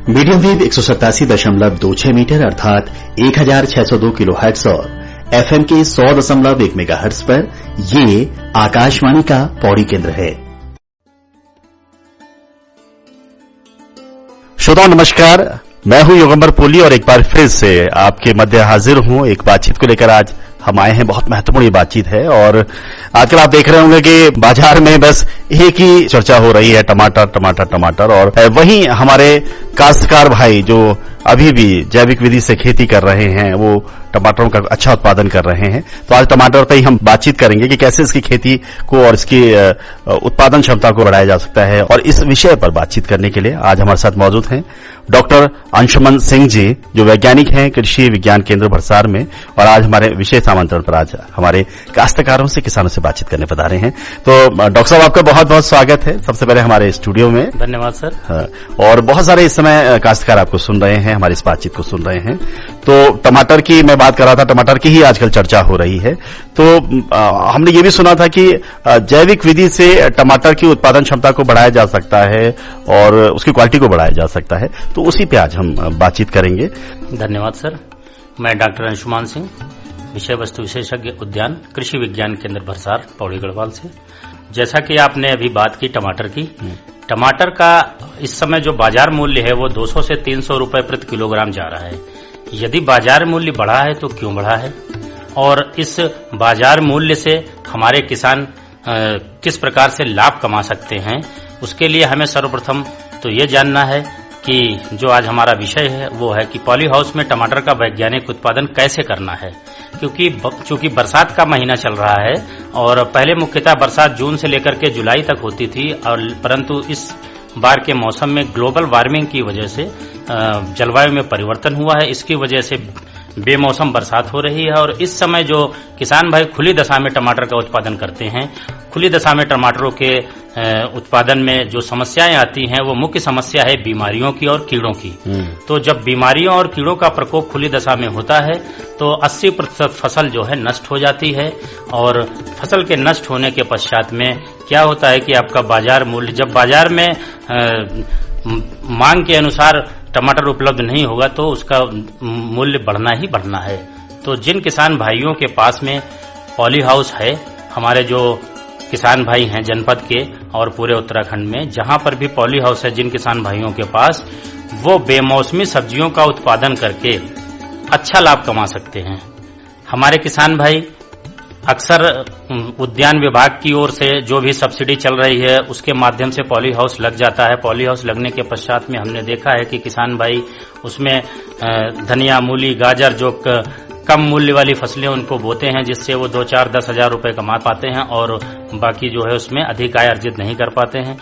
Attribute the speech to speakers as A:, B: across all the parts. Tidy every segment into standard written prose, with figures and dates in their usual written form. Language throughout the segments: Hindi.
A: मीडियम वेव 187.26 मीटर अर्थात 1602 किलोहर्ट्ज और एफएम के 100.1 मेगाहर्ट्ज पर ये आकाशवाणी का पौड़ी केंद्र है। श्रोताओं नमस्कार, मैं हूं योगंबर पोली और एक बार फिर से आपके मध्य हाजिर हूं एक बातचीत को लेकर। आज हम आए हैं, बहुत महत्वपूर्ण बातचीत है और आजकल आप देख रहे होंगे कि बाजार में बस एक ही चर्चा हो रही है, टमाटर टमाटर टमाटर। और वहीं हमारे काश्तकार भाई जो अभी भी जैविक विधि से खेती कर रहे हैं, वो टमाटरों का अच्छा उत्पादन कर रहे हैं। तो आज टमाटर पर ही हम बातचीत करेंगे कि कैसे इसकी खेती को और इसकी उत्पादन क्षमता को बढ़ाया जा सकता है। और इस विषय पर बातचीत करने के लिए आज हमारे साथ मौजूद हैं डॉक्टर अंशुमन सिंह जी, जो वैज्ञानिक हैं कृषि विज्ञान केंद्र भरसार में, और आज हमारे विशेष आमंत्रण पर आज हमारे काश्तकारों से, किसानों से बातचीत करने पधारे हैं। तो डॉक्टर साहब, आपका बहुत बहुत स्वागत है सबसे पहले हमारे स्टूडियो में।
B: धन्यवाद सर।
A: और बहुत सारे इस समय काश्तकार आपको सुन रहे हैं, हमारी इस बातचीत को सुन रहे हैं। तो टमाटर की मैं बात कर रहा था, टमाटर की ही आजकल चर्चा हो रही है। तो हमने ये भी सुना था कि जैविक विधि से टमाटर की उत्पादन क्षमता को बढ़ाया जा सकता है और उसकी क्वालिटी को बढ़ाया जा सकता है। तो उसी पे आज हम बातचीत करेंगे।
B: धन्यवाद सर। मैं डॉक्टर अंशुमान सिंह, विषय वस्तु विशेषज्ञ उद्यान कृषि विज्ञान केंद्र भरसार, पौड़ी गढ़वाल से। जैसा कि आपने अभी बात की टमाटर की, टमाटर का इस समय जो बाजार मूल्य है वो 200 से 300 रुपए प्रति किलोग्राम जा रहा है। यदि बाजार मूल्य बढ़ा है तो क्यों बढ़ा है, और इस बाजार मूल्य से हमारे किसान किस प्रकार से लाभ कमा सकते हैं, उसके लिए हमें सर्वप्रथम तो ये जानना है कि जो आज हमारा विषय है वो है कि पॉली हाउस में टमाटर का वैज्ञानिक उत्पादन कैसे करना है। क्योंकि बरसात का महीना चल रहा है और पहले मुख्यतः बरसात जून से लेकर के जुलाई तक होती थी, और परंतु इस बार के मौसम में ग्लोबल वार्मिंग की वजह से जलवायु में परिवर्तन हुआ है। इसकी वजह से बेमौसम बरसात हो रही है और इस समय जो किसान भाई खुली दशा में टमाटर का उत्पादन करते हैं, खुली दशा में टमाटरों के उत्पादन में जो समस्याएं आती हैं वो मुख्य समस्या है बीमारियों की और कीड़ों की। तो जब बीमारियों और कीड़ों का प्रकोप खुली दशा में होता है तो 80% फसल जो है नष्ट हो जाती है, और फसल के नष्ट होने के पश्चात में क्या होता है कि आपका बाजार मूल्य, जब बाजार में मांग के अनुसार टमाटर उपलब्ध नहीं होगा तो उसका मूल्य बढ़ना ही बढ़ना है। तो जिन किसान भाइयों के पास में पॉली हाउस है, हमारे जो किसान भाई हैं जनपद के और पूरे उत्तराखंड में जहां पर भी पॉली हाउस है, जिन किसान भाइयों के पास, वो बेमौसमी सब्जियों का उत्पादन करके अच्छा लाभ कमा सकते हैं। हमारे किसान भाई अक्सर उद्यान विभाग की ओर से जो भी सब्सिडी चल रही है उसके माध्यम से पॉली हाउस लग जाता है। पॉली हाउस लगने के पश्चात में हमने देखा है कि किसान भाई उसमें धनिया, मूली, गाजर, जो कम मूल्य वाली फसलें उनको बोते हैं, जिससे वो 2, 4, 10 हजार रुपए कमा पाते हैं और बाकी जो है उसमें अधिक आय अर्जित नहीं कर पाते हैं।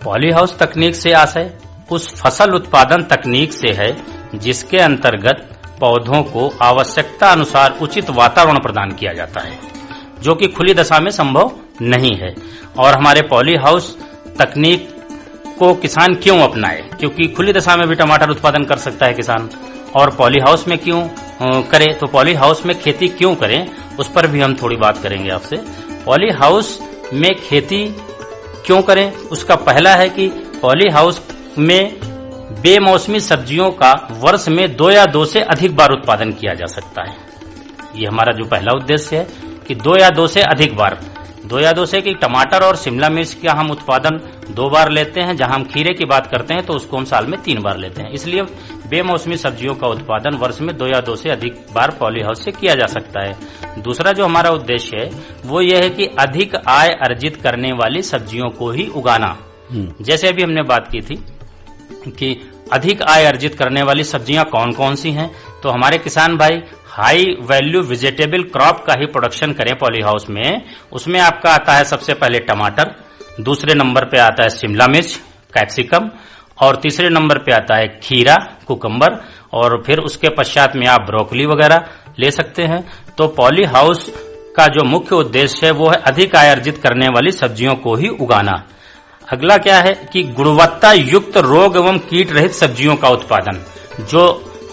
B: पॉली हाउस तकनीक से आशय उस फसल उत्पादन तकनीक से है जिसके अंतर्गत पौधों को आवश्यकता अनुसार उचित वातावरण प्रदान किया जाता है, जो कि खुली दशा में संभव नहीं है। और हमारे पॉली हाउस तकनीक को किसान क्यों अपनाए, क्योंकि खुली दशा में भी टमाटर उत्पादन कर सकता है किसान, और पॉली हाउस में क्यों करें, तो पॉली हाउस में खेती क्यों करें, उस पर भी हम थोड़ी बात करेंगे आपसे। पॉली हाउस में खेती क्यों करें, उसका पहला है कि पॉली हाउस में बेमौसमी सब्जियों का वर्ष में 2 या 2 से अधिक बार उत्पादन किया जा सकता है। ये हमारा जो पहला उद्देश्य है कि 2 या 2 से अधिक बार, 2 या 2 से कि टमाटर और शिमला मिर्च का हम उत्पादन 2 बार लेते हैं, जहां हम खीरे की बात करते हैं तो उसको हम साल में 3 बार लेते हैं। इसलिए बेमौसमी सब्जियों का उत्पादन वर्ष में 2 या 2 से अधिक बार पॉली हाउस से किया जा सकता है। दूसरा जो हमारा उद्देश्य है वो ये है कि अधिक आय अर्जित करने वाली सब्जियों को ही उगाना। जैसे अभी हमने बात की थी कि अधिक आय अर्जित करने वाली सब्जियां कौन कौन सी हैं, तो हमारे किसान भाई हाई वैल्यू वेजिटेबल क्रॉप का ही प्रोडक्शन करें पॉली हाउस में। उसमें आपका आता है सबसे पहले टमाटर, दूसरे नंबर पे आता है शिमला मिर्च, कैप्सिकम, और तीसरे नंबर पे आता है खीरा, कुकम्बर, और फिर उसके पश्चात में आप ब्रोकली वगैरह ले सकते हैं। तो पॉली हाउस का जो मुख्य उद्देश्य है वो है अधिक आय अर्जित करने वाली सब्जियों को ही उगाना। अगला क्या है कि गुणवत्ता युक्त रोग एवं कीट रहित सब्जियों का उत्पादन। जो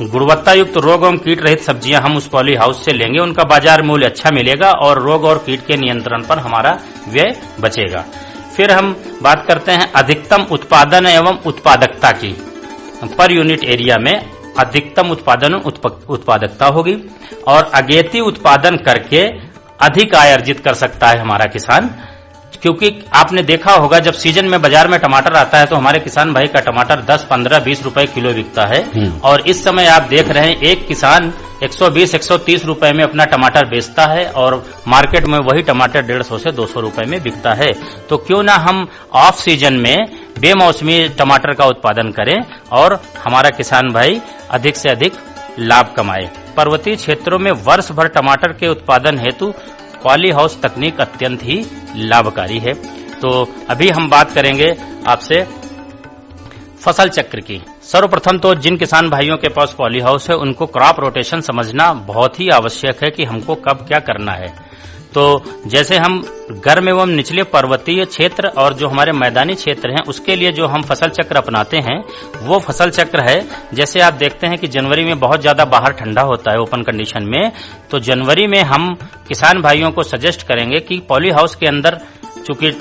B: गुणवत्ता युक्त रोग एवं कीट रहित सब्जियां हम उस पॉली हाउस से लेंगे, उनका बाजार मूल्य अच्छा मिलेगा और रोग और कीट के नियंत्रण पर हमारा व्यय बचेगा। फिर हम बात करते हैं अधिकतम उत्पादन एवं उत्पादकता की। पर यूनिट एरिया में अधिकतम उत्पादकता होगी और अगेती उत्पादन करके अधिक आय अर्जित कर सकता है हमारा किसान। क्योंकि आपने देखा होगा जब सीजन में बाजार में टमाटर आता है तो हमारे किसान भाई का टमाटर 10, 15, 20 रुपए किलो बिकता है और इस समय आप देख रहे हैं एक किसान 120, 130 रुपए में अपना टमाटर बेचता है और मार्केट में वही टमाटर 150 से 200 रुपए में बिकता है। तो क्यों ना हम ऑफ सीजन में बेमौसमी टमाटर का उत्पादन करें और हमारा किसान भाई अधिक से अधिक लाभ कमाए। पर्वतीय क्षेत्रों में वर्ष भर टमाटर के उत्पादन हेतु पॉली हाउस तकनीक अत्यंत ही लाभकारी है। तो अभी हम बात करेंगे आपसे फसल चक्र की। सर्वप्रथम तो जिन किसान भाइयों के पास पॉली हाउस है उनको क्रॉप रोटेशन समझना बहुत ही आवश्यक है कि हमको कब क्या करना है। तो जैसे हम गर्म एवं निचले पर्वतीय क्षेत्र और जो हमारे मैदानी क्षेत्र हैं उसके लिए जो हम फसल चक्र अपनाते हैं वो फसल चक्र है, जैसे आप देखते हैं कि जनवरी में बहुत ज्यादा बाहर ठंडा होता है ओपन कंडीशन में, तो जनवरी में हम किसान भाइयों को सजेस्ट करेंगे कि पॉली हाउस के अंदर चूंकि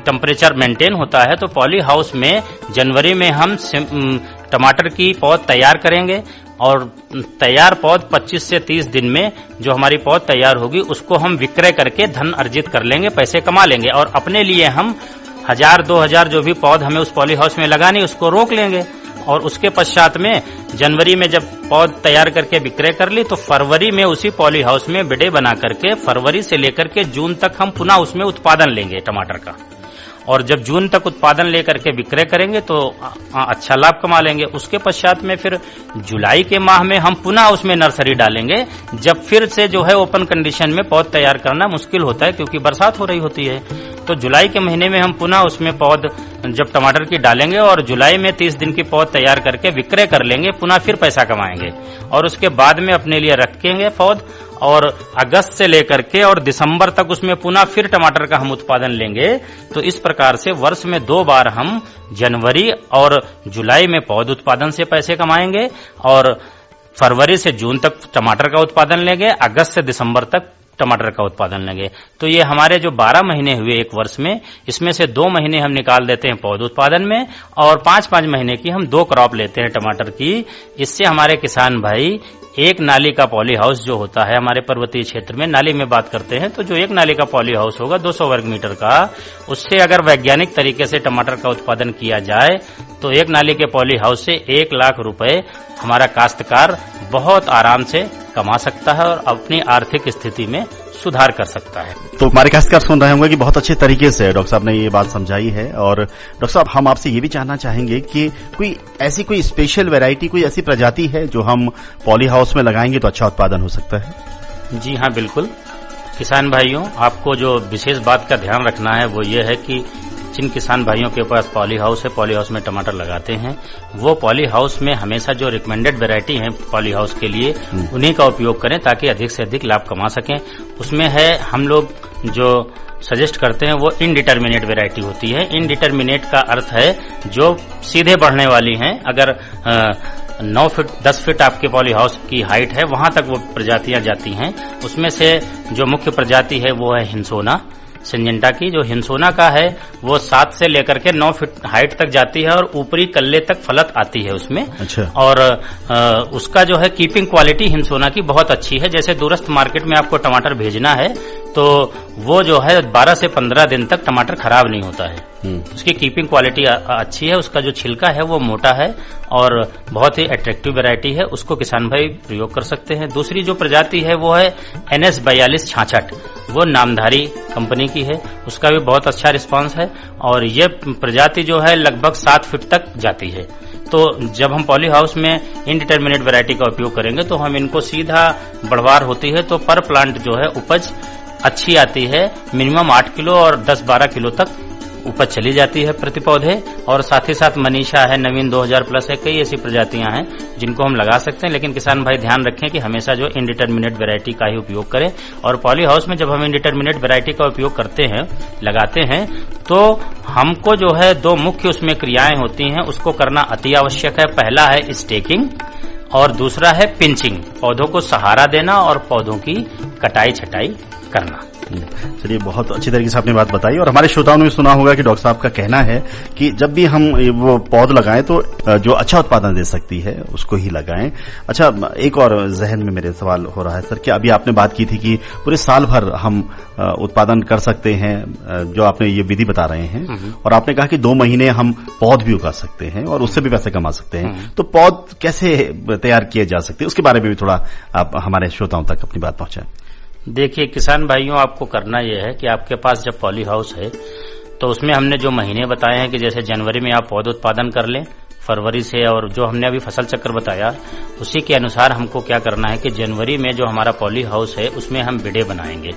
B: टेम्परेचर मेंटेन होता है तो पॉली हाउस में जनवरी में हम टमाटर की पौध तैयार करेंगे और तैयार पौध 25 से 30 दिन में जो हमारी पौध तैयार होगी उसको हम विक्रय करके धन अर्जित कर लेंगे, पैसे कमा लेंगे और अपने लिए हम 1000-2000 जो भी पौध हमें उस पॉली हाउस में लगानी उसको रोक लेंगे और उसके पश्चात में जनवरी में जब पौध तैयार करके विक्रय कर ली तो फरवरी में उसी पॉली हाउस में बिडे बना करके फरवरी से लेकर के जून तक हम पुनः उसमें उत्पादन लेंगे टमाटर का और जब जून तक उत्पादन लेकर के विक्रय करेंगे तो अच्छा लाभ कमा लेंगे। उसके पश्चात में फिर जुलाई के माह में हम पुनः उसमें नर्सरी डालेंगे जब फिर से जो है ओपन कंडीशन में पौध तैयार करना मुश्किल होता है क्योंकि बरसात हो रही होती है। तो जुलाई के महीने में हम पुनः उसमें पौध जब टमाटर की डालेंगे और जुलाई में 30 दिन की पौध तैयार करके विक्रय कर लेंगे, पुनः फिर पैसा कमाएंगे और उसके बाद में अपने लिए रखेंगे पौध और अगस्त से लेकर के और दिसंबर तक उसमें पुनः फिर टमाटर का हम उत्पादन लेंगे। तो इस प्रकार से वर्ष में 2 बार हम जनवरी और जुलाई में पौध उत्पादन से पैसे कमाएंगे और फरवरी से जून तक टमाटर का उत्पादन लेंगे, अगस्त से दिसंबर तक टमाटर का उत्पादन लेंगे। तो ये हमारे जो 12 महीने हुए एक वर्ष में, इसमें से 2 महीने हम निकाल देते हैं पौध उत्पादन में और 5-5 महीने की हम 2 क्रॉप लेते हैं टमाटर की। इससे हमारे किसान भाई एक नाली का पॉली हाउस जो होता है हमारे पर्वतीय क्षेत्र में, नाली में बात करते हैं तो जो एक नाली का पॉली हाउस होगा 200 वर्ग मीटर का, उससे अगर वैज्ञानिक तरीके से टमाटर का उत्पादन किया जाए तो एक नाली के पॉली हाउस से 1 लाख रुपए हमारा काश्तकार बहुत आराम से कमा सकता है और अपनी आर्थिक स्थिति में सुधार कर सकता है।
A: तो हमारे काश्तकार सुन रहे होंगे कि बहुत अच्छे तरीके से डॉक्टर साहब ने ये बात समझाई है और डॉक्टर साहब हम आपसे ये भी जानना चाहेंगे कि कोई स्पेशल वैरायटी, कोई ऐसी प्रजाति है जो हम पॉली हाउस में लगाएंगे तो अच्छा उत्पादन हो सकता है?
B: जी हाँ, बिल्कुल। किसान भाइयों, आपको जो विशेष बात का ध्यान रखना है वो ये है कि जिन किसान भाइयों के पास पॉली हाउस है, पॉली हाउस में टमाटर लगाते हैं, वो पॉली हाउस में हमेशा जो रिकमेंडेड वैरायटी है पॉली हाउस के लिए उन्हीं का उपयोग करें ताकि अधिक से अधिक लाभ कमा सकें। उसमें है हम लोग जो सजेस्ट करते हैं वो इनडिटर्मिनेट वैरायटी होती है। इनडिटर्मिनेट का अर्थ है जो सीधे बढ़ने वाली हैं। अगर 9 फीट 10 फीट आपके पॉली हाउस की हाइट है वहां तक वो प्रजातियां जाती हैं। उसमें से जो मुख्य प्रजाति है वो है हिंसोना सिंजेंटा की। जो हिंसोना का है वो 7 से लेकर के 9 फीट हाइट तक जाती है और ऊपरी कल्ले तक फलत आती है उसमें।
A: अच्छा।
B: और उसका जो है कीपिंग क्वालिटी हिंसोना की बहुत अच्छी है। जैसे दूरस्थ मार्केट में आपको टमाटर भेजना है तो वो जो है 12 से 15 दिन तक टमाटर खराब नहीं होता है। उसकी कीपिंग क्वालिटी अच्छी है। उसका जो छिलका है वो मोटा है और बहुत ही अट्रैक्टिव वैरायटी है, उसको किसान भाई प्रयोग कर सकते हैं। दूसरी जो प्रजाति है वो है NS 4266, वो नामधारी कंपनी की है, उसका भी बहुत अच्छा रिस्पांस है और ये प्रजाति जो है लगभग 7 फीट तक जाती है। तो जब हम पॉली हाउस में इनडिटर्मिनेट वैरायटी का उपयोग करेंगे तो हम इनको सीधा बढ़वार होती है तो पर प्लांट जो है उपज अच्छी आती है। मिनिमम 8 किलो और 10-12 किलो तक उपज चली जाती है प्रति पौधे। और साथ ही साथ मनीषा है, नवीन 2000 प्लस है, कई ऐसी प्रजातियां हैं जिनको हम लगा सकते हैं। लेकिन किसान भाई ध्यान रखें कि हमेशा जो इनडिटर्मिनेट वैरायटी का ही उपयोग करें। और पॉली हाउस में जब हम इनडिटर्मिनेट वैरायटी का उपयोग करते हैं, लगाते हैं, तो हमको जो है 2 मुख्य उसमें क्रियाएं होती हैं, उसको करना अति आवश्यक है। पहला है स्टेकिंग और दूसरा है पिंचिंग, पौधों को सहारा देना और पौधों की कटाई छटाई करना।
A: चलिए, बहुत अच्छी तरीके से आपने बात बताई और हमारे श्रोताओं ने भी सुना होगा कि डॉक्टर साहब का कहना है कि जब भी हम वो पौध लगाएं तो जो अच्छा उत्पादन दे सकती है उसको ही लगाएं। अच्छा, एक और जहन में मेरे सवाल हो रहा है सर कि अभी आपने बात की थी कि पूरे साल भर हम उत्पादन कर सकते हैं, जो आपने ये विधि बता रहे हैं, और आपने कहा कि 2 महीने हम पौध भी उगा सकते हैं और उससे भी पैसे कमा सकते हैं। तो पौध कैसे तैयार किए जा सकते हैं उसके बारे में भी थोड़ा आप हमारे श्रोताओं तक अपनी बात पहुंचाएं।
B: देखिए किसान भाइयों, आपको करना यह है कि आपके पास जब पॉली हाउस है तो उसमें हमने जो महीने बताए हैं कि जैसे जनवरी में आप पौध उत्पादन कर लें, फरवरी से, और जो हमने अभी फसल चक्र बताया उसी के अनुसार हमको क्या करना है कि जनवरी में जो हमारा पॉली हाउस है उसमें हम बेडें बनाएंगे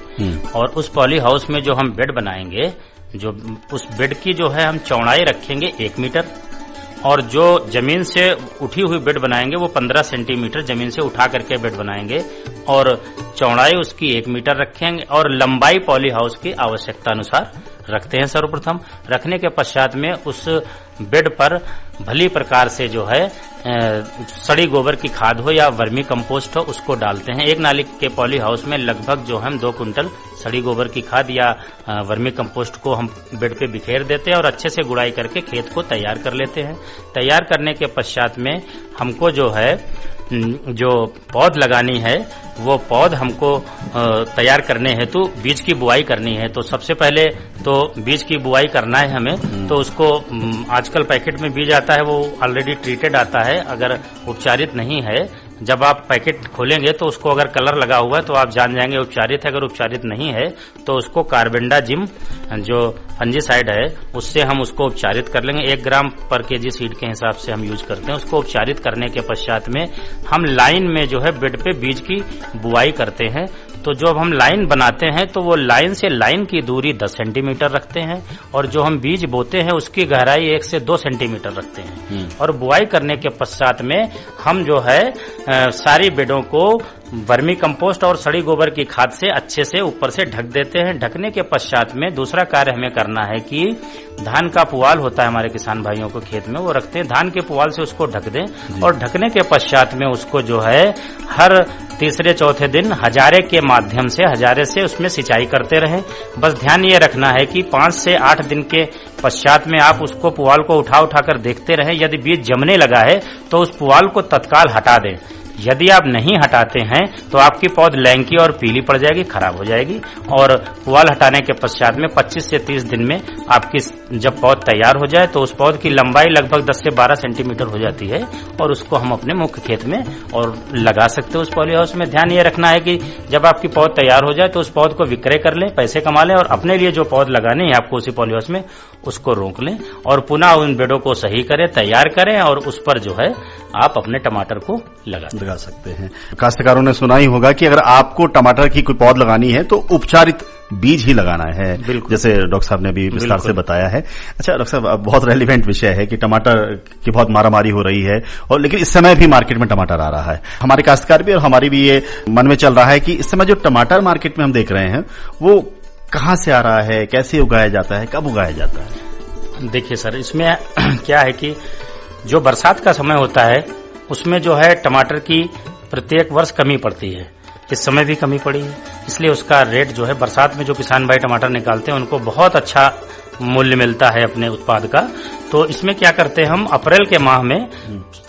B: और उस पॉली हाउस में जो हम बेड बनाएंगे, जो उस बेड की जो है हम चौड़ाई रखेंगे 1 मीटर और जो जमीन से उठी हुई बेड बनाएंगे वो 15 सेंटीमीटर जमीन से उठा करके बेड बनाएंगे और चौड़ाई उसकी 1 मीटर रखेंगे और लंबाई पॉली हाउस की आवश्यकता अनुसार रखते हैं। सर्वप्रथम रखने के पश्चात में उस बेड पर भली प्रकार से जो है सड़ी गोबर की खाद हो या वर्मी कंपोस्ट हो उसको डालते हैं। 1 नाली के पॉली हाउस में लगभग जो हम 2 कुंटल सड़ी गोबर की खाद या वर्मी कंपोस्ट को हम बेड पे बिखेर देते हैं और अच्छे से गुड़ाई करके खेत को तैयार कर लेते हैं। तैयार करने के पश्चात में हमको जो है जो पौध लगानी है वो पौध हमको तैयार करने हेतु बीज की बुआई करनी है। तो सबसे पहले तो बीज की बुआई करना है हमें, तो उसको आजकल पैकेट में बीज आता है वो ऑलरेडी ट्रीटेड आता है, अगर उपचारित नहीं है जब आप पैकेट खोलेंगे तो उसको अगर कलर लगा हुआ है तो आप जान जाएंगे उपचारित है। अगर उपचारित नहीं है तो उसको कार्बेंडाजिम जो फंजीसाइड है उससे हम उसको उपचारित कर लेंगे। 1 ग्राम पर केजी सीड के हिसाब से हम यूज करते हैं। उसको उपचारित करने के पश्चात में हम लाइन में जो है बेड पे बीज की बुआई करते हैं। तो जब हम लाइन बनाते हैं तो वो लाइन से लाइन की दूरी 10 सेंटीमीटर रखते हैं और जो हम बीज बोते हैं उसकी गहराई 1 से 2 सेंटीमीटर रखते हैं। और बुआई करने के पश्चात में हम जो है सारी बेडों को वर्मी कंपोस्ट और सड़ी गोबर की खाद से अच्छे से ऊपर से ढक देते हैं। ढकने के पश्चात में दूसरा कार्य हमें करना है कि धान का पुआल होता है हमारे किसान भाइयों को खेत में वो रखते हैं, धान के पुआल से उसको ढक दें और ढकने के पश्चात में उसको जो है हर तीसरे चौथे दिन हजारे के माध्यम से हजारे से उसमें सिंचाई करते रहें। बस ध्यान ये रखना है कि 5 से 8 दिन के पश्चात में आप उसको पुआल को उठा कर देखते रहें। यदि बीज जमने लगा है तो उस पुआल को तत्काल हटा दें। यदि आप नहीं हटाते हैं तो आपकी पौध लैंकी और पीली पड़ जाएगी, खराब हो जाएगी। और पुआल हटाने के पश्चात में 25 से 30 दिन में आपकी जब पौध तैयार हो जाए तो उस पौध की लंबाई लगभग 10 से 12 सेंटीमीटर हो जाती है और उसको हम अपने मुख्य खेत में और लगा सकते हैं उस पॉली हाउस में। ध्यान ये रखना है कि जब आपकी पौध तैयार हो जाए तो उस पौध को विक्रय कर लें, पैसे कमा लें और अपने लिए जो पौध लगाने हैं आपको उसी पॉली हाउस में उसको रोक लें और पुनः उन बेडों को सही करें, तैयार करें और उस पर जो है आप अपने टमाटर को लगा
A: सकते हैं। काश्तकारों ने सुना ही होगा कि अगर आपको टमाटर की कोई पौध लगानी है तो उपचारित बीज ही लगाना है, जैसे डॉक्टर साहब ने भी विस्तार से बताया है। अच्छा डॉक्टर साहब, बहुत रेलिवेंट विषय है कि टमाटर की बहुत मारामारी हो रही है और लेकिन इस समय भी मार्केट में टमाटर आ रहा है। हमारे काश्तकार भी और हमारी भी ये मन में चल रहा है कि इस समय जो टमाटर मार्केट में हम देख रहे हैं वो कहाँ से आ रहा है, कैसे उगाया जाता है, कब उगाया जाता है?
B: देखिए सर, इसमें क्या है कि जो बरसात का समय होता है उसमें जो है टमाटर की प्रत्येक वर्ष कमी पड़ती है। इस समय भी कमी पड़ी है, इसलिए उसका रेट जो है बरसात में जो किसान भाई टमाटर निकालते हैं उनको बहुत अच्छा मूल्य मिलता है अपने उत्पाद का। तो इसमें क्या करते हैं, हम अप्रैल के माह में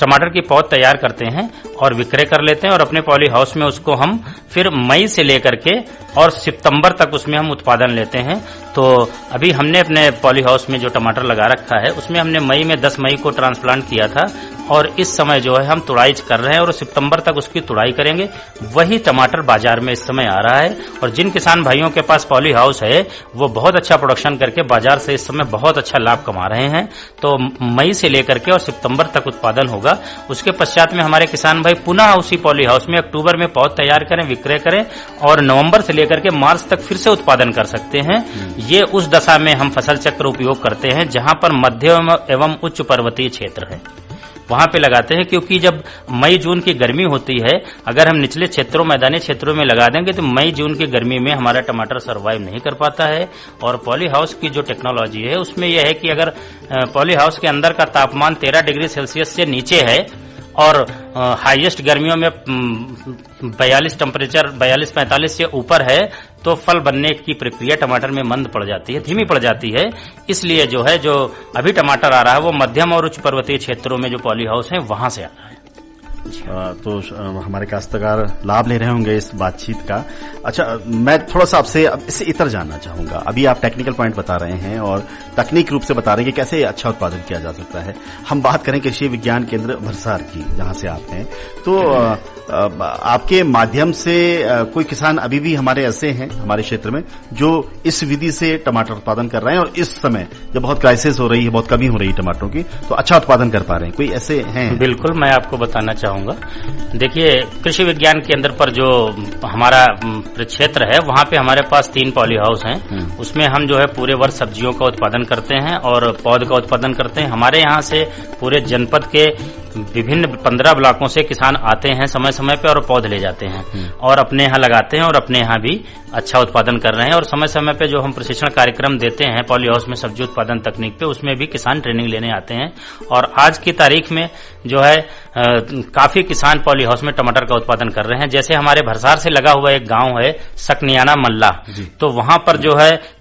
B: टमाटर की पौध तैयार करते हैं और विक्रय कर लेते हैं और अपने पॉली हाउस में उसको हम फिर मई से लेकर के और सितंबर तक उसमें हम उत्पादन लेते हैं। तो अभी हमने अपने पॉली हाउस में जो टमाटर लगा रखा है उसमें हमने मई में 10 मई को ट्रांसप्लांट किया था और इस समय जो है हम तुड़ाई कर रहे हैं और सितंबर तक उसकी तुड़ाई करेंगे। वही टमाटर बाजार में इस समय आ रहा है और जिन किसान भाइयों के पास पॉली हाउस है वो बहुत अच्छा प्रोडक्शन करके बाजार से इस समय बहुत अच्छा लाभ कमा रहे हैं। तो मई से लेकर के और सितंबर तक उत्पादन होगा। उसके पश्चात में हमारे किसान भाई पुनः उसी पॉली हाउस में अक्टूबर में पौध तैयार करें, विक्रय करें और नवंबर से लेकर के मार्च तक फिर से उत्पादन कर सकते हैं। ये उस दशा में हम फसल चक्र उपयोग करते हैं जहां पर मध्यम एवं उच्च पर्वतीय क्षेत्र है वहां पे लगाते हैं, क्योंकि जब मई जून की गर्मी होती है अगर हम निचले क्षेत्रों मैदानी क्षेत्रों में लगा देंगे तो मई जून की गर्मी में हमारा टमाटर सर्वाइव नहीं कर पाता है। और पॉली हाउस की जो टेक्नोलॉजी है उसमें यह है कि अगर पॉली हाउस के अंदर का तापमान 13 डिग्री सेल्सियस से नीचे है और हाईएस्ट गर्मियों में 42 टेम्परेचर 42-45 से ऊपर है तो फल बनने की प्रक्रिया टमाटर में मंद पड़ जाती है, धीमी पड़ जाती है। इसलिए जो अभी टमाटर आ रहा है वो मध्यम और उच्च पर्वतीय क्षेत्रों में जो पॉली हाउस है वहां से आ रहा है।
A: तो हमारे काश्तकार लाभ ले रहे होंगे इस बातचीत का। अच्छा, मैं थोड़ा सा आपसे इससे इतर जानना चाहूंगा। अभी आप टेक्निकल पॉइंट बता रहे हैं और तकनीक रूप से बता रहे हैं कि कैसे अच्छा उत्पादन किया जा सकता है। हम बात करें कृषि विज्ञान केंद्र भरसार की, जहां से आप हैं, तो आपके माध्यम से कोई किसान अभी भी हमारे ऐसे हैं हमारे क्षेत्र में जो इस विधि से टमाटर उत्पादन कर रहे हैं और इस समय जब बहुत क्राइसिस हो रही है, बहुत कमी हो रही है टमाटरों की, तो अच्छा उत्पादन कर पा रहे हैं? कोई ऐसे हैं?
B: बिल्कुल, मैं आपको बताना चाहूंगा। देखिए, कृषि विज्ञान केंद्र पर जो हमारा क्षेत्र है वहां पे हमारे पास 3 पॉली हाउस हैं। उसमें हम पूरे वर्ष सब्जियों का उत्पादन करते हैं और पौध का उत्पादन करते हैं। हमारे यहाँ से पूरे जनपद के विभिन्न 15 ब्लॉकों से किसान आते हैं समय समय पे और पौध ले जाते हैं और अपने यहाँ लगाते हैं और अपने यहाँ भी अच्छा उत्पादन कर रहे हैं। और समय समय पे जो हम प्रशिक्षण कार्यक्रम देते हैं पॉली हाउस में सब्जी उत्पादन तकनीक पे, उसमें भी किसान ट्रेनिंग लेने आते हैं। और आज की तारीख में काफी किसान पॉली हाउस में टमाटर का उत्पादन कर रहे हैं। जैसे हमारे भरसार से लगा हुआ एक गांव है सकनियाना मल्ला, तो वहां पर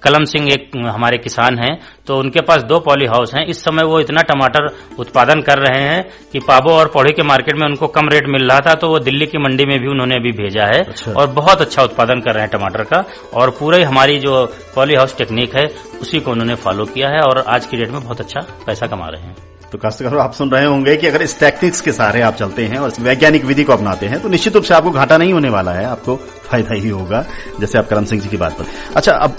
B: कलम सिंह एक हमारे किसान हैं, तो उनके पास 2 पॉली हाउस हैं। इस समय वो इतना टमाटर उत्पादन कर रहे हैं कि पाबो और पौड़ी के मार्केट में उनको कम रेट मिल रहा था, तो वो दिल्ली की मंडी में भी उन्होंने अभी भेजा है। अच्छा। और बहुत अच्छा उत्पादन कर रहे हैं टमाटर का, और पूरे हमारी जो पॉली हाउस टेक्निक है उसी को उन्होंने फॉलो किया है और आज की डेट में बहुत अच्छा पैसा कमा रहे हैं।
A: तो काश्तकारों, आप सुन रहे होंगे कि अगर इस टेक्निक्स के सहारे आप चलते हैं और वैज्ञानिक विधि को अपनाते हैं तो निश्चित रूप से आपको घाटा नहीं होने वाला है, आपको फायदा ही होगा, जैसे आप करम सिंह जी की बात पर। अच्छा, अब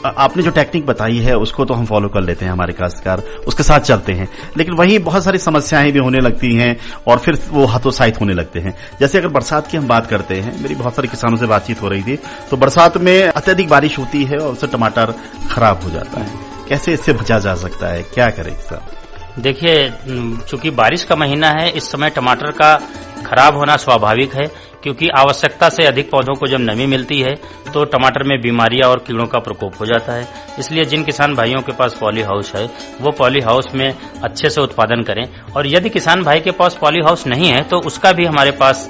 A: आपने जो टेक्निक बताई है उसको तो हम फॉलो कर लेते हैं, हमारे काश्तकार उसके साथ चलते हैं, लेकिन वहीं बहुत सारी समस्याएं भी होने लगती हैं और फिर वो हतोत्साहित होने लगते हैं। जैसे अगर बरसात की हम बात करते हैं, मेरी बहुत सारे किसानों से बातचीत हो रही थी, तो बरसात में अत्यधिक बारिश होती है और उससे टमाटर खराब हो जाता है। कैसे इससे बचा जा सकता है, क्या करें सर?
B: देखिए, चूंकि बारिश का महीना है, इस समय टमाटर का खराब होना स्वाभाविक है, क्योंकि आवश्यकता से अधिक पौधों को जब नमी मिलती है तो टमाटर में बीमारियां और कीड़ों का प्रकोप हो जाता है। इसलिए जिन किसान भाइयों के पास पॉली हाउस है वो पॉली हाउस में अच्छे से उत्पादन करें। और यदि किसान भाई के पास पॉली हाउस नहीं है तो उसका भी हमारे पास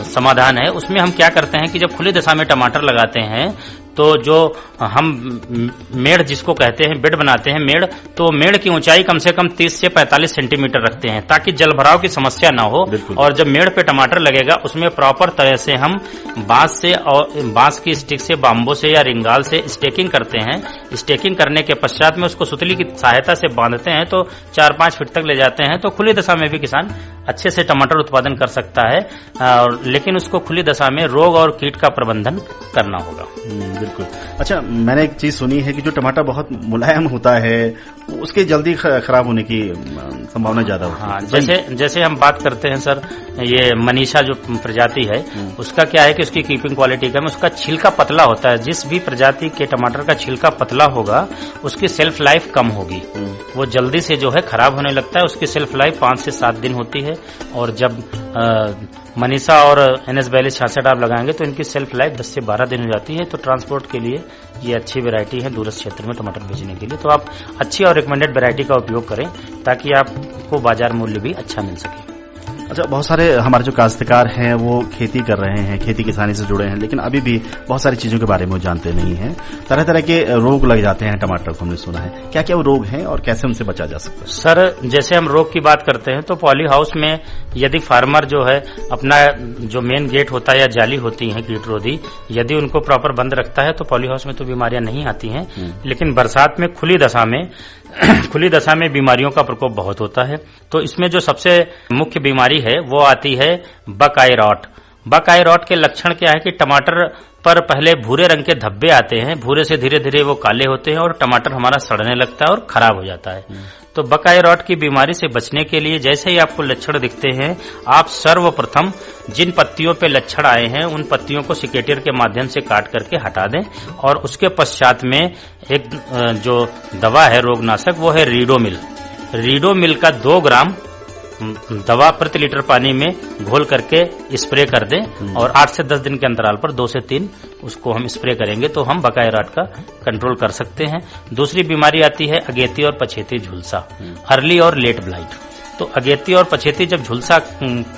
B: समाधान है। उसमें हम क्या करते हैं कि जब खुली दशा में टमाटर लगाते हैं तो जो हम मेड़ जिसको कहते हैं, बेड बनाते हैं मेड़, तो मेड़ की ऊंचाई कम से कम 30 से 45 सेंटीमीटर रखते हैं ताकि जल भराव की समस्या ना हो। और जब मेड़ पे टमाटर लगेगा उसमें प्रॉपर तरह से हम बांस से और बांस की स्टिक से, बाम्बो से या रिंगाल से स्टेकिंग करते हैं। स्टेकिंग करने के पश्चात में उसको सुतली की सहायता से बांधते हैं तो 4-5 फीट तक ले जाते हैं। तो खुली दशा में भी किसान अच्छे से टमाटर उत्पादन कर सकता है, लेकिन उसको खुली दशा में रोग और कीट का प्रबंधन करना होगा।
A: बिल्कुल। अच्छा, मैंने एक चीज सुनी है कि जो टमाटर बहुत मुलायम होता है उसके जल्दी खराब होने की संभावना ज्यादा होती है।
B: हाँ, जैसे हम बात करते हैं सर, ये मनीषा जो प्रजाति है उसका क्या है कि उसकी कीपिंग क्वालिटी कम है, उसका छिलका पतला होता है। जिस भी प्रजाति के टमाटर का छिलका पतला होगा उसकी सेल्फ लाइफ कम होगी, वो जल्दी से खराब होने लगता है। उसकी सेल्फ लाइफ 5 से 7 दिन होती है। और जब मनीषा और NS42 66 आप लगाएंगे तो इनकी सेल्फ लाइफ 10 से 12 दिन हो जाती है। तो ट्रांसपोर्ट के लिए ये अच्छी वैरायटी है दूरस्थ क्षेत्र में टमाटर बेचने के लिए। तो आप अच्छी और रिकमेंडेड वैरायटी का उपयोग करें ताकि आपको बाजार मूल्य भी अच्छा मिल सके।
A: अच्छा, बहुत सारे हमारे जो काश्तकार हैं वो खेती कर रहे हैं, खेती किसानी से जुड़े हैं, लेकिन अभी भी बहुत सारी चीजों के बारे में वो जानते नहीं हैं। तरह तरह के रोग लग जाते हैं टमाटर को, हमने सुना है। क्या क्या वो रोग हैं और कैसे उनसे बचा जा सकता है?
B: सर, जैसे हम रोग की बात करते हैं तो पॉली हाउस में यदि फार्मर अपना जो मेन गेट होता है या जाली होती है कीटरोधी, यदि उनको प्रॉपर बंद रखता है तो पॉली हाउस में तो बीमारियां नहीं आती हैं। लेकिन बरसात में खुली दशा में बीमारियों का प्रकोप बहुत होता है। तो इसमें जो सबसे मुख्य बीमारी है वो आती है बक आई रॉट। बक आई रॉट के लक्षण क्या है कि टमाटर पर पहले भूरे रंग के धब्बे आते हैं, भूरे से धीरे धीरे वो काले होते हैं और टमाटर हमारा सड़ने लगता है और खराब हो जाता है। तो बक आई रॉट की बीमारी से बचने के लिए जैसे ही आपको लक्षण दिखते हैं, आप सर्वप्रथम जिन पत्तियों पे लक्षण आए हैं उन पत्तियों को सिकेटियर के माध्यम से काट करके हटा दें। और उसके पश्चात में एक जो दवा है रोगनाशक वो है रीडोमिल। रीडोमिल का 2 ग्राम दवा प्रति लीटर पानी में घोल करके स्प्रे कर दें और 8 से 10 दिन के अंतराल पर 2 से 3 उसको हम स्प्रे करेंगे तो हम बक आई रॉट का कंट्रोल कर सकते हैं। दूसरी बीमारी आती है अगेती और पछेती झुलसा, अर्ली और लेट ब्लाइट। तो अगेती और पछेती जब झुलसा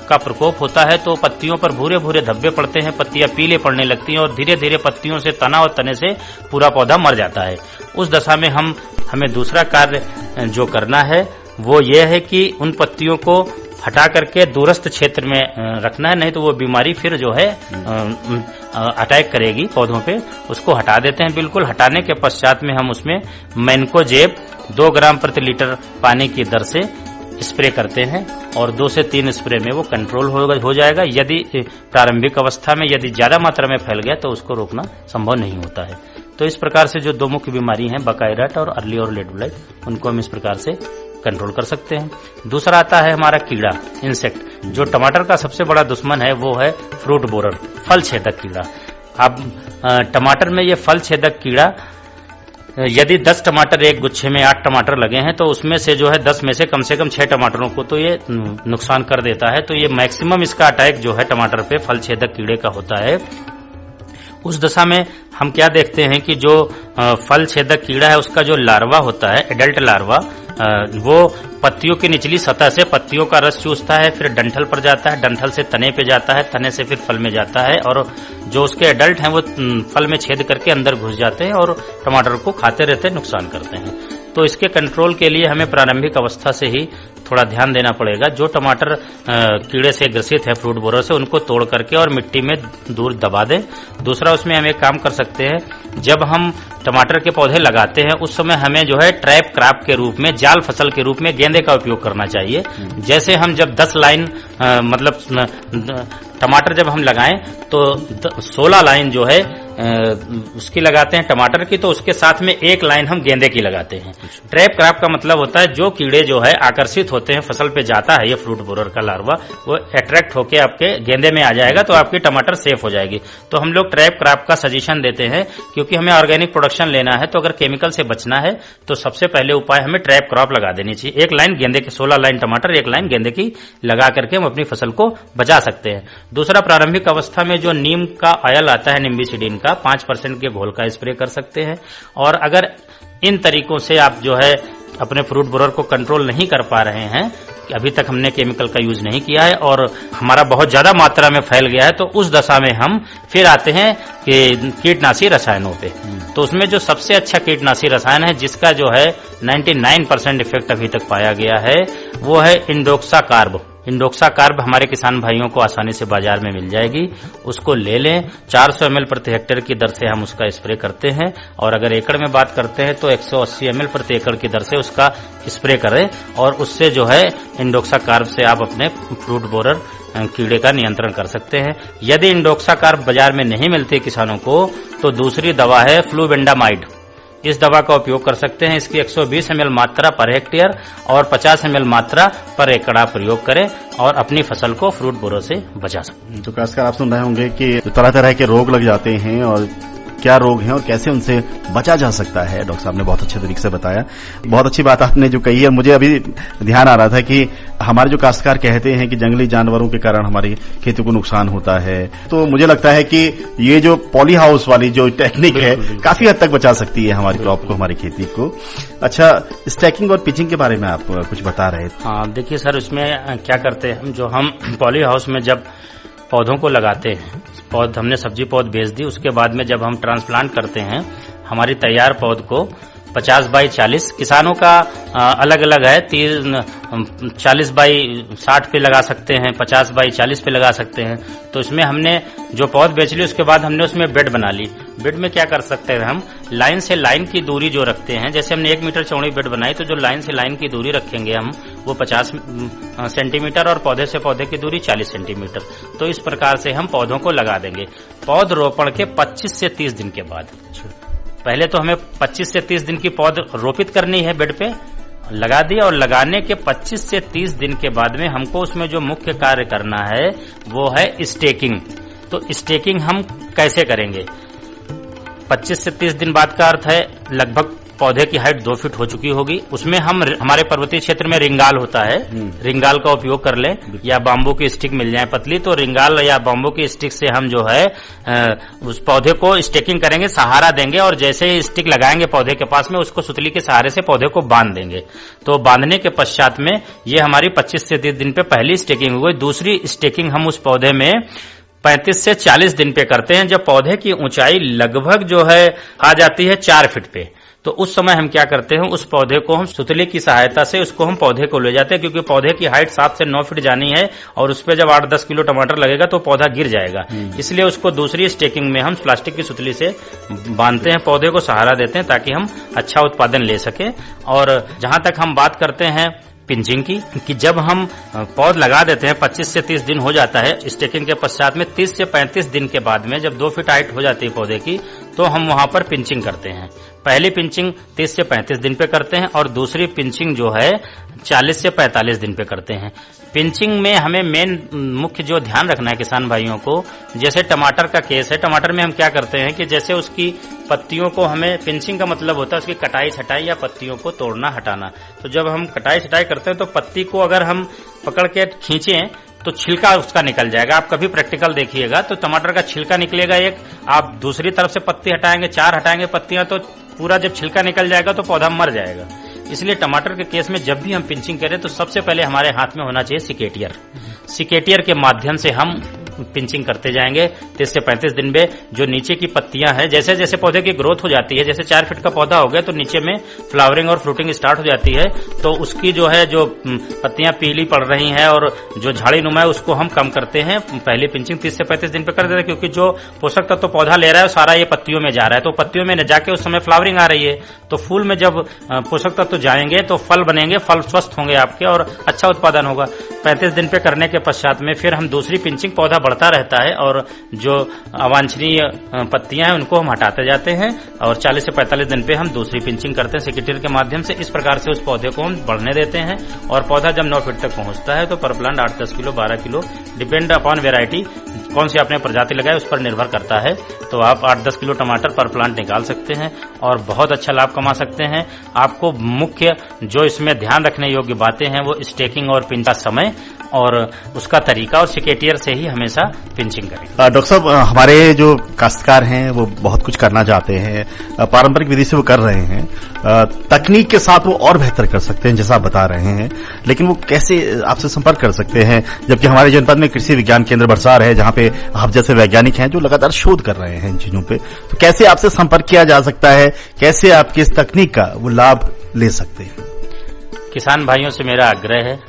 B: का प्रकोप होता है तो पत्तियों पर भूरे भूरे धब्बे पड़ते हैं, पत्तियां पीले पड़ने लगती हैं और धीरे धीरे पत्तियों से तना और तने से पूरा पौधा मर जाता है। उस दशा में हमें दूसरा कार्य जो करना है वो ये है कि उन पत्तियों को हटा करके दूरस्थ क्षेत्र में रखना है, नहीं तो वो बीमारी फिर जो है अटैक करेगी पौधों पे। उसको हटा देते हैं। बिल्कुल हटाने के पश्चात में हम उसमें मैनकोजेब 2 ग्राम प्रति लीटर पानी की दर से स्प्रे करते हैं और 2 से 3 स्प्रे में वो कंट्रोल हो जाएगा। यदि प्रारंभिक अवस्था में यदि ज्यादा मात्रा में फैल गया तो उसको रोकना संभव नहीं होता है। तो इस प्रकार से जो 2 मुख्य बीमारी हैं, बकाई रट और अर्ली और लेट ब्लाइट, उनको हम इस प्रकार से कंट्रोल कर सकते हैं। दूसरा आता है हमारा कीड़ा, इंसेक्ट। जो टमाटर का सबसे बड़ा दुश्मन है वो है फ्रूट बोरर, फल छेदक कीड़ा। अब टमाटर में ये फल छेदक कीड़ा, यदि 10 टमाटर एक गुच्छे में 8 टमाटर लगे हैं तो उसमें से जो है 10 में से कम 6 टमाटरों को तो ये नुकसान कर देता है। तो ये मैक्सिमम इसका अटैक जो है टमाटर पे फल छेदक कीड़े का होता है। उस दशा में हम क्या देखते हैं कि जो फल छेदक कीड़ा है उसका जो लार्वा होता है, एडल्ट लार्वा, वो पत्तियों की निचली सतह से पत्तियों का रस चूसता है, फिर डंठल पर जाता है, डंठल से तने पे जाता है, तने से फिर फल में जाता है और जो उसके एडल्ट हैं वो फल में छेद करके अंदर घुस जाते हैं और टमाटर को खाते रहते हैं, नुकसान करते हैं। तो इसके कंट्रोल के लिए हमें प्रारंभिक अवस्था से ही थोड़ा ध्यान देना पड़ेगा। जो टमाटर कीड़े से ग्रसित है, फ्रूट बोरर से, उनको तोड़ करके और मिट्टी में दूर दबा दें। दूसरा, उसमें हम एक काम कर सकते हैं, जब हम टमाटर के पौधे लगाते हैं उस समय हमें जो है ट्रैप क्रॉप के रूप में, जाल फसल के रूप में गेंदे का उपयोग करना चाहिए। जैसे हम जब 10 लाइन मतलब टमाटर जब हम लगाएं तो 16 लाइन जो है उसकी लगाते हैं टमाटर की, तो उसके साथ में 1 लाइन हम गेंदे की लगाते हैं। ट्रैप क्रॉप का मतलब होता है जो कीड़े जो है आकर्षित होते हैं, फसल पे जाता है ये फ्रूट बोरर का लार्वा, वो अट्रैक्ट होके आपके गेंदे में आ जाएगा तो आपकी टमाटर सेफ हो जाएगी। तो हम लोग ट्रैप क्रॉप का सजेशन देते हैं, क्योंकि हमें ऑर्गेनिक प्रोडक्शन लेना है तो अगर केमिकल से बचना है तो सबसे पहले उपाय हमें ट्रैप क्रॉप लगा देनी चाहिए। 1 लाइन गेंदे की, 16 लाइन टमाटर, 1 लाइन गेंदे की लगा करके हम अपनी फसल को बचा सकते हैं। दूसरा, प्रारंभिक अवस्था में जो नीम का ऑयल आता है, निम्बिसिडिन का 5% के घोल का स्प्रे कर सकते हैं। और अगर इन तरीकों से आप जो है अपने फ्रूट बोरर को कंट्रोल नहीं कर पा रहे हैं, अभी तक हमने केमिकल का यूज नहीं किया है और हमारा बहुत ज्यादा मात्रा में फैल गया है, तो उस दशा में हम फिर आते हैं कि कीटनाशी रसायनों पे। तो उसमें जो सबसे अच्छा कीटनाशी रसायन है जिसका जो है 99% इफेक्ट अभी तक पाया गया है वो है इंडोक्सा कार्ब। इंडोक्सा कार्ब हमारे किसान भाइयों को आसानी से बाजार में मिल जाएगी, उसको ले लें। 400 ml प्रति हेक्टेयर की दर से हम उसका स्प्रे करते हैं और अगर एकड़ में बात करते हैं तो 180 ml प्रति एकड़ की दर से उसका स्प्रे करें और उससे जो है इंडोक्सा कार्ब से आप अपने फ्रूट बोरर कीड़े का नियंत्रण कर सकते हैं। यदि इंडोक्सा कार्ब बाजार में नहीं मिलती किसानों को तो दूसरी दवा है फ्लूबेंडामाइड। इस दवा का उपयोग कर सकते हैं। इसकी 120 ml मात्रा पर हेक्टेयर और 50 ml मात्रा पर एकड़ आप प्रयोग करें और अपनी फसल को फ्रूट बोरर से बचा सकते हैं।
A: तो खासकर आप सुन रहे होंगे कि तरह तरह के रोग लग जाते हैं और क्या रोग हैं और कैसे उनसे बचा जा सकता है। डॉक्टर साहब ने बहुत अच्छे तरीके से बताया। बहुत अच्छी बात आपने जो कही है, मुझे अभी ध्यान आ रहा था कि हमारे जो काश्तकार कहते हैं कि जंगली जानवरों के कारण हमारी खेती को नुकसान होता है, तो मुझे लगता है कि ये जो पॉली हाउस वाली जो टेक्निक है काफी हद तक बचा सकती है हमारी क्रॉप को, हमारी खेती को। अच्छा, स्टैकिंग और पिचिंग के बारे में आप कुछ बता रहे थे।
B: हाँ, देखिए सर, उसमें क्या करते हैं हम पॉली हाउस में जब पौधों को लगाते हैं, पौध हमने सब्जी पौध बेच दी, उसके बाद में जब हम ट्रांसप्लांट करते हैं हमारी तैयार पौध को 50 बाई 40, किसानों का अलग अलग है, 40 बाई 60 पे लगा सकते हैं, 50 बाई 40 पे लगा सकते हैं। तो इसमें हमने जो पौध बेच ली उसके बाद हमने उसमें बेड बना ली। बेड में क्या कर सकते हैं हम, लाइन से लाइन की दूरी जो रखते हैं, जैसे हमने 1 मीटर चौड़ी बेड बनाई तो जो लाइन से लाइन की दूरी रखेंगे हम वो 50 सेंटीमीटर और पौधे से पौधे की दूरी 40 सेंटीमीटर। तो इस प्रकार से हम पौधों को लगा देंगे पौध रोपण के 25 से 30 दिन के बाद। पहले तो हमें 25 से 30 दिन की पौध रोपित करनी है, बेड पे लगा दिया और लगाने के 25 से 30 दिन के बाद में हमको उसमें जो मुख्य कार्य करना है वो है स्टेकिंग। तो स्टेकिंग हम कैसे करेंगे, 25 से 30 दिन बाद का अर्थ है लगभग पौधे की हाइट 2 फीट हो चुकी होगी। उसमें हम हमारे पर्वतीय क्षेत्र में रिंगाल होता है, रिंगाल का उपयोग कर लें या बाम्बू की स्टिक मिल जाए पतली, तो रिंगाल या बाम्बू की स्टिक से हम जो है उस पौधे को स्टेकिंग करेंगे, सहारा देंगे और जैसे ही स्टिक लगाएंगे पौधे के पास में उसको सुतली के सहारे से पौधे को बांध देंगे। तो बांधने के पश्चात में ये हमारी 25 से 30 दिन पे पहली स्टेकिंग हो गई। दूसरी स्टेकिंग हम उस पौधे में 35 से 40 दिन पे करते हैं, जब पौधे की ऊंचाई लगभग जो है आ जाती है 4 फीट पे। तो उस समय हम क्या करते हैं, उस पौधे को हम सुतली की सहायता से उसको हम पौधे को ले जाते हैं, क्योंकि पौधे की हाइट 7 से 9 फीट जानी है और उस पर जब 8-10 किलो टमाटर लगेगा तो पौधा गिर जाएगा। इसलिए उसको दूसरी स्टेकिंग में हम प्लास्टिक की सुतली से बांधते हैं, पौधे को सहारा देते हैं ताकि हम अच्छा उत्पादन ले सके। और जहां तक हम बात करते हैं पिंचिंग की, कि जब हम पौध लगा देते हैं 25 से 30 दिन हो जाता है स्टेकिंग के पश्चात में, 30 से 35 दिन के बाद में जब 2 फीट हाइट हो जाती है पौधे की, तो हम वहां पर पिंचिंग करते हैं। पहली पिंचिंग 30 से 35 दिन पे करते हैं और दूसरी पिंचिंग जो है 40 से 45 दिन पे करते हैं। पिंचिंग में हमें मेन मुख्य जो ध्यान रखना है किसान भाइयों को, जैसे टमाटर का केस है, टमाटर में हम क्या करते हैं कि जैसे उसकी पत्तियों को हमें, पिंचिंग का मतलब होता है उसकी कटाई छटाई या पत्तियों को तोड़ना हटाना। तो जब हम कटाई छटाई करते हैं तो पत्ती को अगर हम पकड़ के खींचें तो छिलका उसका निकल जाएगा। आप कभी प्रैक्टिकल देखिएगा तो टमाटर का छिलका निकलेगा एक, आप दूसरी तरफ से पत्ती हटाएंगे, 4 हटाएंगे पत्तियां, तो पूरा जब छिलका निकल जाएगा तो पौधा मर जाएगा। इसलिए टमाटर के केस में जब भी हम पिंचिंग करें तो सबसे पहले हमारे हाथ में होना चाहिए सिकेटियर। सिकेटियर के माध्यम से हम पिंचिंग करते जाएंगे 30 से 35 दिन में। जो नीचे की पत्तियां हैं, जैसे जैसे पौधे की ग्रोथ हो जाती है, जैसे 4 फीट का पौधा हो गया तो नीचे में फ्लावरिंग और फ्रूटिंग स्टार्ट हो जाती है, तो उसकी जो है जो पत्तियां पीली पड़ रही हैं और जो झाड़ी नुमा है उसको हम कम करते हैं। पहली पिंचिंग 30 से 35 दिन पे कर देते हैं, क्योंकि जो पोषक तत्व तो पौधा ले रहा है सारा ये पत्तियों में जा रहा है, तो पत्तियों में जाके उस समय फ्लावरिंग आ रही है, तो फूल में जब पोषक तत्व जाएंगे तो फल बनेंगे, फल स्वस्थ होंगे आपके और अच्छा उत्पादन होगा। 35 दिन पे करने के पश्चात में फिर हम दूसरी पिंचिंग, पौधा बढ़ता रहता है और जो अवांछनीय पत्तियां हैं उनको हम हटाते जाते हैं और 40 से 45 दिन पे हम दूसरी पिंचिंग करते हैं सेकेटियर के माध्यम से। इस प्रकार से उस पौधे को हम बढ़ने देते हैं और पौधा जब 9 फीट तक पहुंचता है तो पर plant 8-10 kilo 12 kilo depend upon variety, कौन सी आपने प्रजाति लगाए उस पर निर्भर करता है, तो आप 8-10 किलो टमाटर पर प्लांट निकाल सकते हैं और बहुत अच्छा लाभ कमा सकते हैं। आपको मुख्य जो इसमें ध्यान रखने योग्य बातें हैं वो स्टेकिंग और पिंच का समय और उसका तरीका, और सिकेटियर से ही हमेशा पिंचिंग करें।
A: डॉक्टर साहब, हमारे जो काश्तकार हैं वो बहुत कुछ करना चाहते हैं, पारंपरिक विधि से वो कर रहे हैं, तकनीक के साथ वो और बेहतर कर सकते हैं जैसा आप बता रहे हैं, लेकिन वो कैसे आपसे संपर्क कर सकते हैं? जबकि हमारे जनपद में कृषि विज्ञान केंद्र बरसार है जहां पे आप जैसे वैज्ञानिक हैं जो लगातार शोध कर रहे हैं इन चीजों पे, तो कैसे आपसे संपर्क किया जा सकता है, कैसे आपकी इस तकनीक का वो लाभ ले सकते हैं?
B: किसान भाइयों से मेरा आग्रह है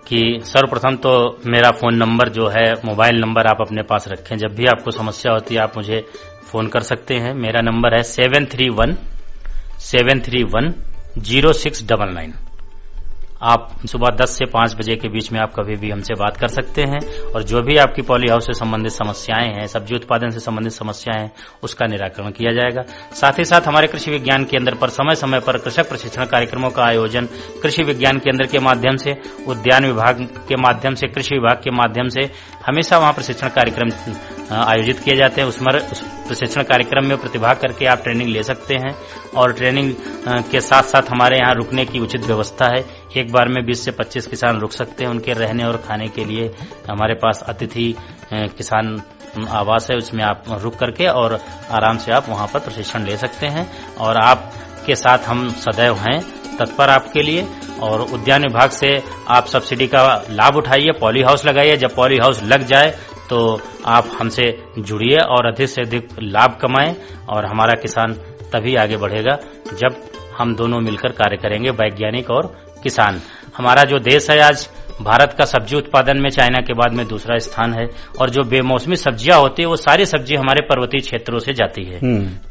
B: कि सर्वप्रथम तो मेरा फोन नंबर जो है, मोबाइल नंबर आप अपने पास रखें। जब भी आपको समस्या होती है आप मुझे फोन कर सकते हैं। मेरा नंबर है 731-731-0699। आप सुबह 10 से 5 बजे के बीच में आप कभी भी हमसे बात कर सकते हैं और जो भी आपकी पॉली हाउस से संबंधित समस्याएं हैं, सब्जी उत्पादन से संबंधित समस्याएं हैं, उसका निराकरण किया जाएगा। साथ ही साथ हमारे कृषि विज्ञान केंद्र पर समय समय पर कृषक प्रशिक्षण कार्यक्रमों का आयोजन कृषि विज्ञान केंद्र के माध्यम से, उद्यान विभाग के माध्यम से, कृषि विभाग के माध्यम से हमेशा वहां प्रशिक्षण कार्यक्रम आयोजित किए जाते हैं। उस प्रशिक्षण कार्यक्रम में प्रतिभाग करके आप ट्रेनिंग ले सकते हैं और ट्रेनिंग के साथ साथ हमारे यहाँ रुकने की उचित व्यवस्था है। एक बार में 20 से 25 किसान रुक सकते हैं। उनके रहने और खाने के लिए हमारे पास अतिथि किसान आवास है, उसमें आप रुक करके और आराम से आप वहां पर प्रशिक्षण ले सकते हैं और आपके साथ हम सदैव हैं तत्पर आपके लिए। और उद्यान विभाग से आप सब्सिडी का लाभ उठाइए, पॉली हाउस लगाइए। जब पॉली हाउस लग जाए तो आप हमसे जुड़िए और अधिक से अधिक लाभ कमाएं और हमारा किसान तभी आगे बढ़ेगा जब हम दोनों मिलकर कार्य करेंगे, वैज्ञानिक और किसान। हमारा जो देश है आज भारत का सब्जी उत्पादन में चाइना के बाद में दूसरा स्थान है और जो बेमौसमी सब्जियां होती है वो सारी सब्जी हमारे पर्वतीय क्षेत्रों से जाती है।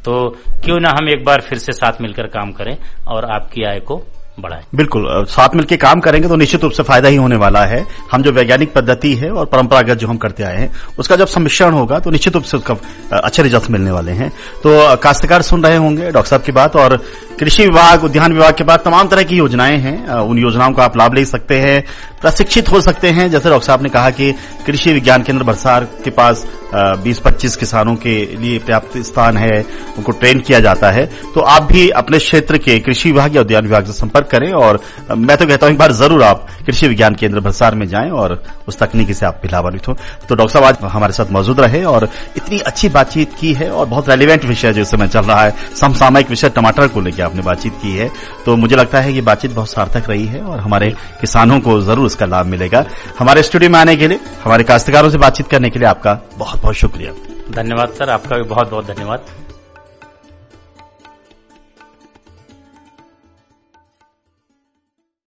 B: तो क्यों ना हम एक बार फिर से साथ मिलकर काम करें और आपकी आय को बढ़ाएं।
A: बिल्कुल, साथ मिलकर काम करेंगे तो निश्चित रूप से फायदा ही होने वाला है। हम जो वैज्ञानिक पद्धति है और परंपरागत जो हम करते आए हैं उसका जब सम्मिश्रण होगा तो निश्चित रूप से उसका अच्छे रिजल्ट मिलने वाले हैं। तो काश्तकार सुन रहे होंगे डॉक्टर साहब की बात और कृषि विभाग, उद्यान विभाग के पास तमाम तरह की योजनाएं हैं, उन योजनाओं का आप लाभ ले सकते हैं, प्रशिक्षित हो सकते हैं। जैसे डॉक्टर साहब ने कहा कि कृषि विज्ञान केंद्र बरसार के पास 20-25 किसानों के लिए पर्याप्त स्थान है, उनको ट्रेन किया जाता है। तो आप भी अपने क्षेत्र के कृषि विभाग या उद्यान विभाग से संपर्क करें और मैं तो कहता हूं एक बार जरूर आप कृषि विज्ञान केंद्र बरसार में जाएं और उस तकनीकी से आप भी लाभान्वित हो। तो डॉक्टर साहब आज हमारे साथ मौजूद रहे और इतनी अच्छी बातचीत की है और बहुत रेलिवेंट विषय जो इस समय चल रहा है, समसामयिक विषय टमाटर को लेकर आपने बातचीत की है। तो मुझे लगता है कि बातचीत बहुत सार्थक रही है और हमारे किसानों को जरूर इसका लाभ मिलेगा। हमारे स्टूडियो में आने के लिए, हमारे काश्तकारों से बातचीत करने के लिए आपका बहुत बहुत शुक्रिया।
B: धन्यवाद सर, आपका भी बहुत बहुत धन्यवाद।